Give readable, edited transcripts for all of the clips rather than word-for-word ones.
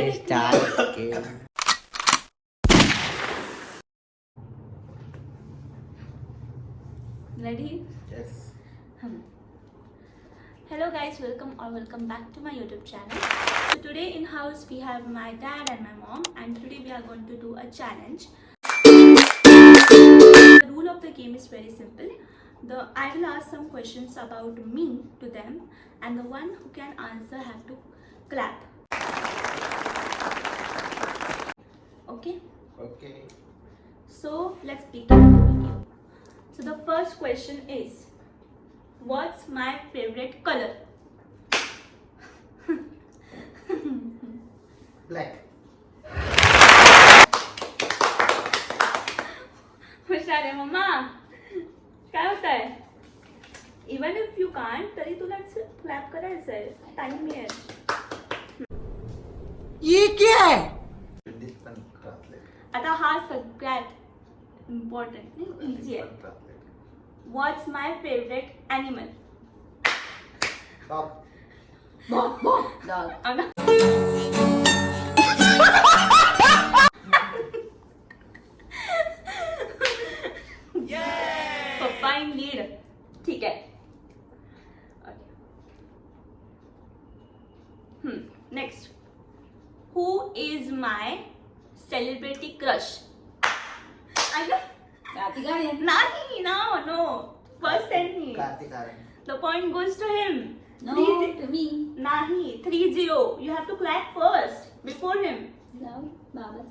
Okay, start. Okay. Ready? Yes. Hello guys, welcome back to my YouTube channel. So today in house we have my dad and my mom, and today we are going to do a challenge. The rule of the game is very simple. I will ask some questions about me to them, and the one who can answer have to clap. Okay? Okay. So let's begin the video. So the first question is, what's my favorite color? Black. हुशार आहे mamma. काय होत आहे? Even if you can't तरी तुला clap करायचं आहे. Time आहे. ये क्या है? हिंदीत पण translate. आता हा सगळ्यात इम्पॉर्टंट इझी आहे. What's my favourite animal? Dog. Dog. पप्पा इन लीड. ठीक आहे. Next. Who is my celebrity crush? नाही, no. First and me. Kartik Aaryan. The point goes to him. No, 3-0. to me. Nahi, 3-0. You have to clap first before him. No, बाबाच.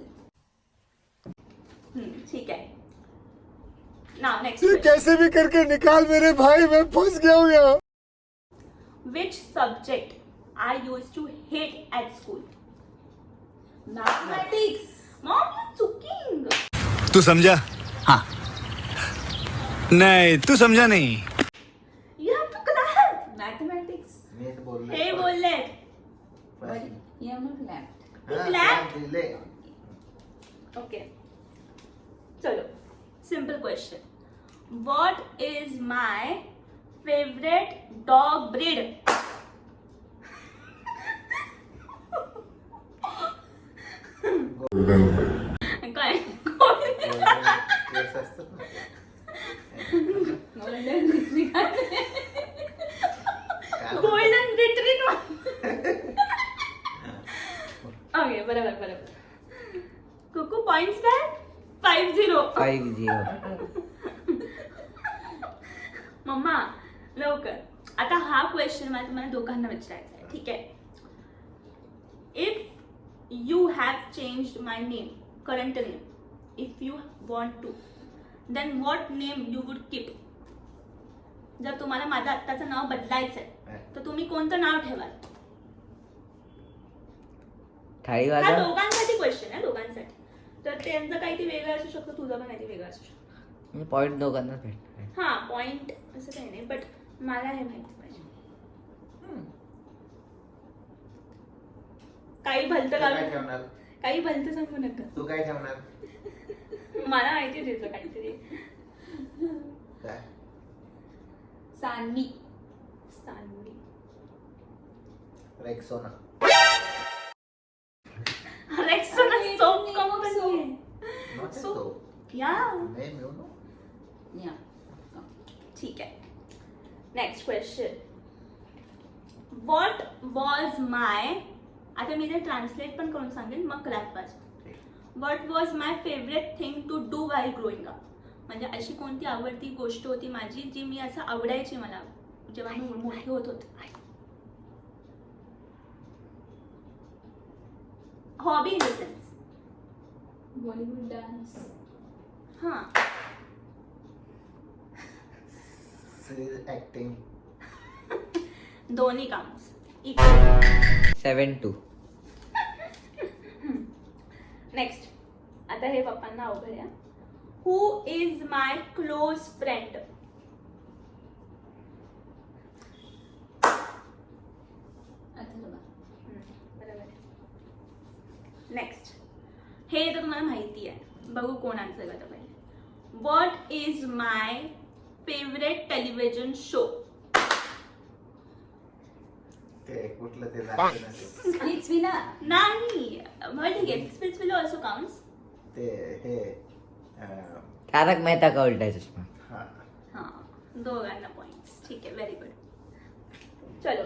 ठीक है. Now next तू question. कैसे भी करके निकाल मेरे भाई, मैं फंस गया हूँ यहाँ. Which subject I used to hate at school? Mathematics. Mom, you're choking. तू समझा? हाँ. नहीं, तू समझा नहीं. You have to clap. Mathematics. मी तर बोलले. हे बोलले. First. You have not laughed. हा, clap. clap दिले. Okay. चलो. Simple question. What is my favorite dog breed? काय? Yes असतात ना. काय गोल्डन रिट्रीट. ओके, बरोबर. कुकू पॉइंट्स काय? 5-0. 5-0. मम्मा लवकर. आता हा क्वेश्चन मला तुम्हाला दोघांना विचारायचा आहे. ठीक आहे. If you have changed my name, current name, if you want to, then what name you would keep? जर तुम्हाला माझं आत्ताचं नाव बदलायचं आहे तर तुम्ही कोणतं नाव ठेवाल? थाळी हा वाजा. दोघांसाठी क्वेश्चन आहे, दोघांसाठी. तर त्यांचं काहीतरी वेगळं असू शकतं, तुझं पण काहीतरी वेगळं असू शकतं. पॉइंट दोघांना भेटणार. हा, पॉइंट असं काही नाही, बट मला हे माहिती पाहिजे. काही भलतं तू काय काढू, ठेवणार? काही भलतं सांगू नका. तू काय ठेवणार? मला माहिती तिचं काहीतरी. काय? Sanvi. Sanvi. Rexona. Rexona soap company. Not So- soap. या, Name you know? Yeah. ठीक आहे. Next question. व्हॉट वॉज माय, आता मी ते ट्रान्सलेट पण करून सांगेन, मग क्लॅप वाजवा. What was my favourite thing to do while growing up? म्हणजे अशी कोणती आवडती गोष्ट होती माझी जी मी असं आवडायची मला जेव्हा मी मोठी होत होते? Hobby in the sense. Bollywood dance. हां. Acting. दोन्ही काम्स. 7-2. नेक्स्ट. आता हे पप्पांना अवघड आहे. Who is my close friend? Atharva. बरोबर. नेक्स्ट. हे तर तुम्हाला माहिती आहे, बघू कोण आन्सर करतं पहिले. What is my favourite television show? ते कुठलं ते लागतं ना ते. Splits villa. नाही मग ठीक आहे स्प्लिट्स विला ऑल्सो काउंट्स. ते हे तारक मेहता का उलटा चष्मा. हा. हां दोघांना पॉइंट्स. ठीक आहे व्हेरी गुड. चलो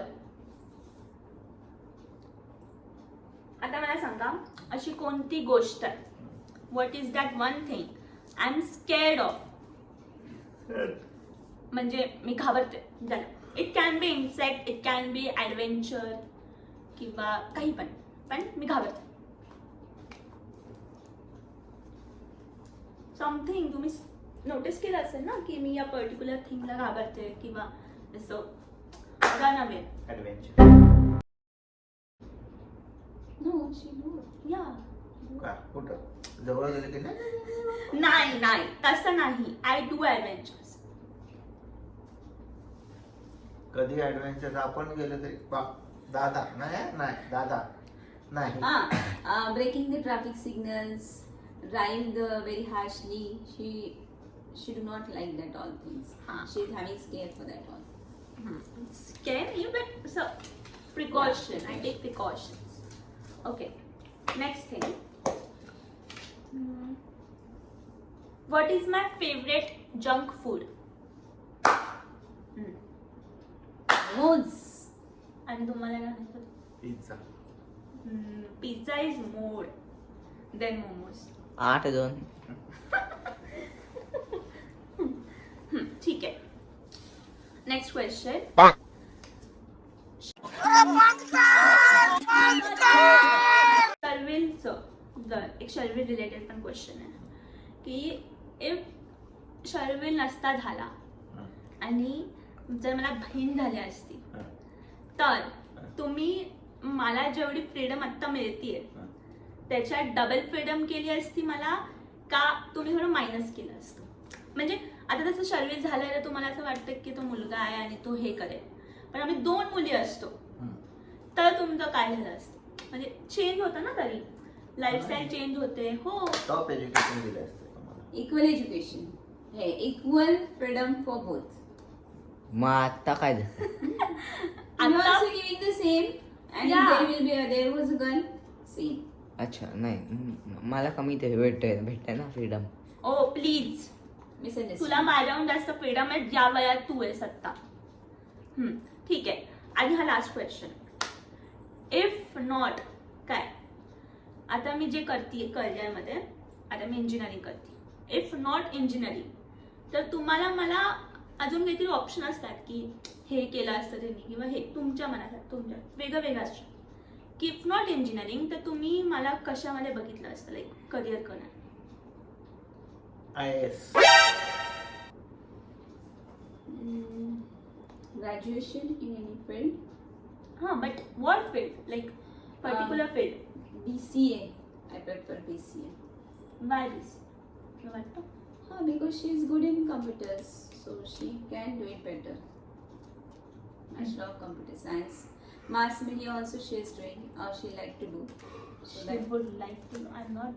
आता मला सांगा अशी कोणती गोष्ट आहे what is that one thing I am scared of. म्हणजे मी घाबरते झालं. It can be insect, it can be adventure किंवा काही पण मी घाबरते. समथिंग तुम्ही नोटीस केलं असेल ना की मी या पर्टिक्युलर थिंगला घाबरते किंवा असं नवीन. ऍडव्हेंचर. No she no. या का कुठं जवळ गेलं की नाही. नाही तसं नाही. I do adventures. कधी ऍडव्हेंचर आपण गेलो तरी दादा नाही दादा नाही. Breaking the traffic signals, driving very harshly. She do not like that all things. She is having scare for that all. Scare me but so precaution. I take precautions. Okay. Next thing. What is my favorite junk food? Modes. आणि तुम्हाला काय म्हणतात? Pizza. Pizza is more than momos. 8-2. ठीक आहे. Next question. एक Sharvil related पण question आहे की इफ शर्विल नसता झाला आणि जर मला बहीण झाली असती तर तुम्ही मला जेवढी फ्रीडम आत्ता मिळतीये त्याच्यात डबल फ्रीडम केली असती मला का तुम्ही थोडं मायनस केलं असतं. म्हणजे आता तसं शर्विल झालंय तर तुम्हाला असं वाटतं की तो मुलगा आहे आणि तो हे करेल पण आम्ही 2 मुली असतो तर तुमचं काय झालं असतं. म्हणजे चेंज होतं ना तरी लाईफस्टाईल चेंज होते. हो टॉप एज्युकेशन दिलं असतं तुम्हाला. Equal education. Hey, equal freedom for both. मग आता काय झालं. You are also giving the same, and Yeah. there was a girl, same. अच्छा नाही मला कमी ते भेटते ना फ्रीडम. O please Misunderstood. तुला माझ्याहून जास्त फ्रीडम आहे ज्या वयात तू आहेस आत्ता. ठीक आहे. आणि हा लास्ट क्वेश्चन. इफ नॉट काय आता मी जे करते करिअरमध्ये आता मी इंजिनिअरिंग करते. इफ नॉट इंजिनिअरिंग तर तुम्हाला मला अजून काहीतरी ऑप्शन असतात की हे केलं असतं त्यांनी किंवा हे तुमच्या मनात तुमच्या वेगळं असतं की इफ नॉट इंजिनिअरिंग तर तुम्ही मला कशामध्ये बघितलं असतं लाईक करिअर करणार. IAS. Graduation in any field. हां but what field like particular field. BCA. I prefer BCA. Why this वाटतं. Because she is good in computers, so she can do it better. Bachelor of Computer Science. Mass media also she is doing, or she like to do. So She that, would like to. I'm not.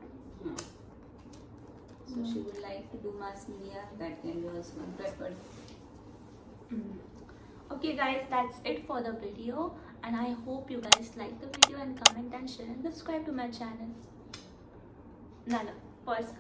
so she would like to do mass media. That can be also one preferred. Okay, guys, that's it for the video, and I hope you guys like the video and comment and share and subscribe to my channel. Nala, pause.